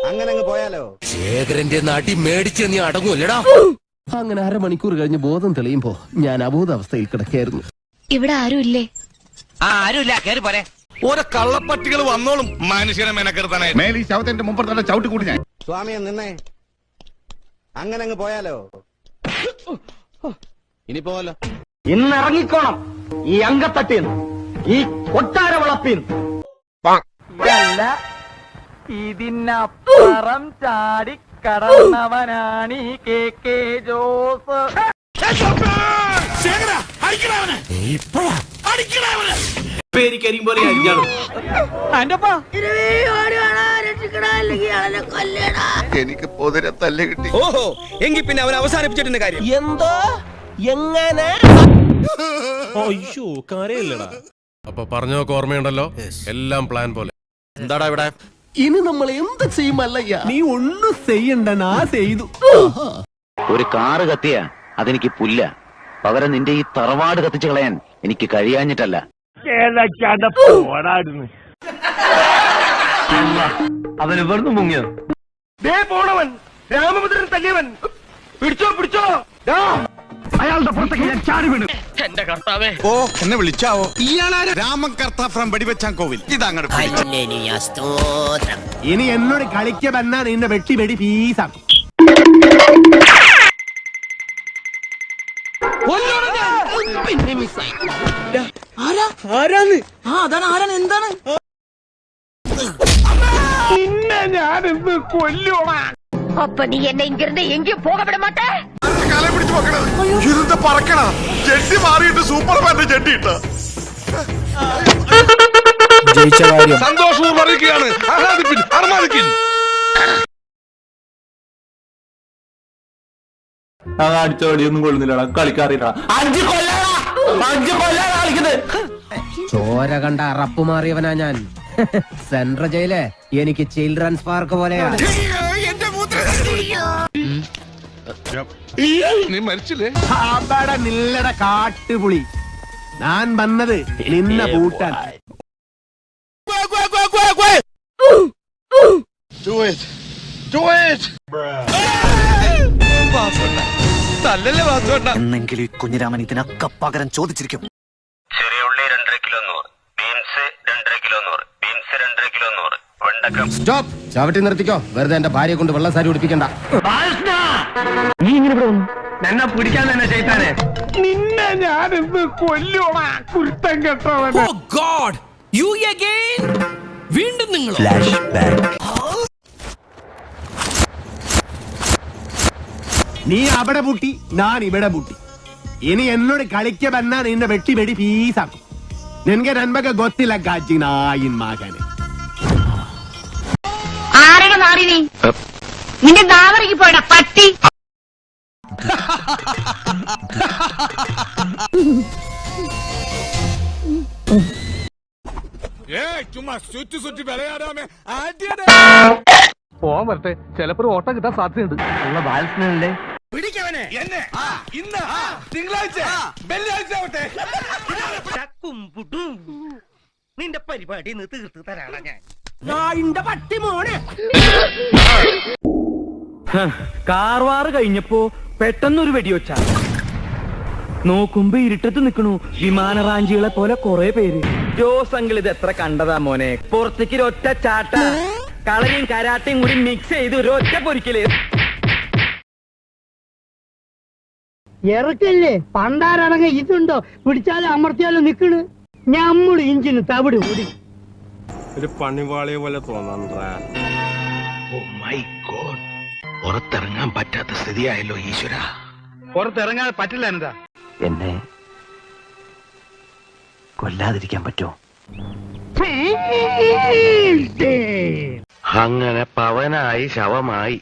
അങ്ങനെ അങ്ങ് പോയാലോ? ശേഖരന്റെ നാട്ടി മേടിച്ച് നീ അടങ്ങൂല്ലടാ. അങ്ങനെ അരമണിക്കൂർ കഴിഞ്ഞ് ബോധം തെളിയുമ്പോ ഞാൻ അബോധാവസ്ഥയിൽ കിടക്കായിരുന്നു. ഇവിടെ ആരുമില്ലേ? ആരുമില്ല, കേറി പോരെ. ഓരോ കള്ളപ്പട്ടികൾ വന്നോളും മനുഷ്യനെ മെനക്കെടുത്താനായി. മേലി ശവത്തിന്റെ മുമ്പ് തന്നെ ചവിട്ടി കൂടി ഞാൻ. സ്വാമിയെ നിന്നേ, അങ്ങനെ അങ്ങ് പോയാലോ? ഇനി പോവല്ലോ. ഇന്ന് ഇറങ്ങിക്കോണം ഈ അങ്കത്തട്ടിന്ന്, ഈ കൊട്ടാര വളപ്പിന്ന്. ഇതല്ല, ഇതിനപ്പുറം ചാടി കടന്നവനാണ് ഈ കെ ജോസ്. എനിക്ക് പൊതിരെ തല്ല് കിട്ടി. ഓഹോ, എങ്കിൽ പിന്നെ അവൻ അവസാനിപ്പിച്ചിട്ടുണ്ട് കാര്യം. എന്തോ എങ്ങനെ അയ്യോ കാര്യമില്ലടാ. അപ്പൊ പറഞ്ഞൊക്കെ ഓർമ്മയുണ്ടല്ലോ, എല്ലാം പ്ലാൻ പോലെ. എന്താടാ ഇവിടെ? ഇനി നമ്മൾ എന്ത് ചെയ്യുമല്ലയ്യ? നീ ഒന്നും ചെയ്യണ്ട, ചെയ്തു. ഒരു കാറ് കത്തിയ അതെനിക്ക് പുല്ല. പകരം നിന്റെ ഈ തറവാട് കത്തിച്ചു കളയാൻ എനിക്ക് കഴിയാഞ്ഞിട്ടല്ല. അവന് വെറുതെ മുങ്ങിയോ? പോണവൻ രാമഭദ്രൻ തല്ലിയവൻ. പിടിച്ചോ അയാളുടെ പുറത്തേക്ക് ഞാൻ ചാടി വീണു. എന്റെ കർത്താവേ. ഓ, എന്നെ വിളിച്ചാവോ? ഇയാളാണ് രാമൻ കർത്ത ഫ്രം വെടിവെച്ചാൻ കോവിൽ. ഇതങ്ങോട്ട് ഇനി എന്നോട് കളിക്ക വന്നാ നിന്നെ വെടി പീസാക്കും. പിന്നെ മിസ്സായി. എന്താണ്? നിന്നെ ഞാനിന്ന് കൊല്ലോണ. അപ്പൊ നീ എന്നെ ഇങ്ങിരുന്ന് എങ്കിൽ പോകപ്പെട മാട്ടേ. കാലെ പിടിച്ച് പോക്കണത് ഇരുന്ന് പറക്കണ ചെട്ടി മാറിയിട്ട് സൂപ്പർമാന്റെ ചെട്ടി ഇട്ട സന്തോഷവും അറിയിക്കുകയാണ്. അടിച്ചോടിയൊന്നും കൊള്ളുന്നില്ല, കളിക്കാറില്ല. 5 കൊല്ലാ കളിക്കുന്നത്. ചോര കണ്ട അറപ്പ് മാറിയവനാ ഞാൻ. സെൻട്രൽ ജയില് എനിക്ക് ചിൽഡ്രൻസ് പാർക്ക് പോലെയാണ്. നീ മരിച്ചില്ലേ? അവിടെ നില്ലട കാട്ടുപുളി. ഞാൻ വന്നത് നിന്നെ പൂട്ടാൻ. എന്നെങ്കിലും ഈ കുഞ്ഞിരാമൻ ഇതിനൊക്കെ പകരം ചോദിച്ചിരിക്കും. ചെറിയ ഉള്ളി 2.5 kilo 100, beans 2.5 kilo 100, beans 2.5 kilo 100, വെണ്ടക്കം. സ്റ്റോപ്പ്. ചവിട്ടി നിർത്തിക്കോ. വെറുതെ എന്റെ ഭാര്യയെ കൊണ്ട് വെള്ള സാരി ഉടിപ്പിക്കണ്ട. നീ ഇങ്ങനെ ഇവിടെ വന്നു എന്നെ പിടിക്കാൻ തന്നെ ചെയ്താനെ. നിന്നെ ഞാനിന്ന് കൊല്ലോണ, കുരുത്തം കെട്ടവൻ. വീണ്ടും നിങ്ങൾ നീ അവിടെ പൂട്ടി, ഞാൻ ഇവിടെ പൂട്ടി. ഇനി എന്നോട് കളിക്ക വന്നാ നിന്നെ വെടി പീസാക്കും. നിനക്ക് നന്മക്ക് ഗൊത്തില്ല കാച്ചി നായിൻ മകനെ. ആരുടെ നാടി നീ? നിന്റെ നാവറിക്ക് പോയടാ പട്ടി. ചുമ്മാ ചുറ്റി വിളയാടാമേ. പോവാൻ വരട്ടെ, ചിലപ്പോ ഓട്ടം കിട്ടാൻ സാധ്യതയുണ്ട്. ഉള്ള ബാലൻസിനല്ലേ പിടിക്കവനെ എന്നെ. ഇന്ന് തിങ്കളാഴ്ച വെള്ളിയാഴ്ച ആവട്ടെ. നിന്റെ പരിപാടി തീർത്ത് തരാടാ ഞാൻ. പട്ടി മോനെ. കാർവാറ് കഴിഞ്ഞപ്പോ പെട്ടെന്നൊരു വെടിവെച്ച നോക്കുമ്പോ ഇരുട്ടത്ത് നിക്കണു വിമാനറാഞ്ചികളെ പോലെ കുറെ പേര്. ജോസ് അങ്കിൾ ഇത് എത്ര കണ്ടതാ മോനെ. പുറത്തേക്ക് ഒറ്റ ചാട്ട, കളരിയും കരാട്ടയും കൂടി മിക്സ് ചെയ്ത് ഒരു ഒറ്റ പൊരിക്കല്. ഇറക്കല്ലേ പണ്ടാരടങ്ങ ഇതുണ്ടോ? പിടിച്ചാലും അമർത്തിയാലും നിക്കണ്. ഞമ്മള് ഇഞ്ചിന് തവിട് കൂടി ഒരു പണിവാളിയെ പോലെ തോന്നാ. പുറത്തിറങ്ങാൻ പറ്റാത്ത സ്ഥിതിയായല്ലോ ഈശ്വര. പുറത്തിറങ്ങാൻ പറ്റില്ല. എന്താ എന്നെ കൊല്ലാതിരിക്കാൻ പറ്റുമോ? അങ്ങനെ പവനായി ശവമായി.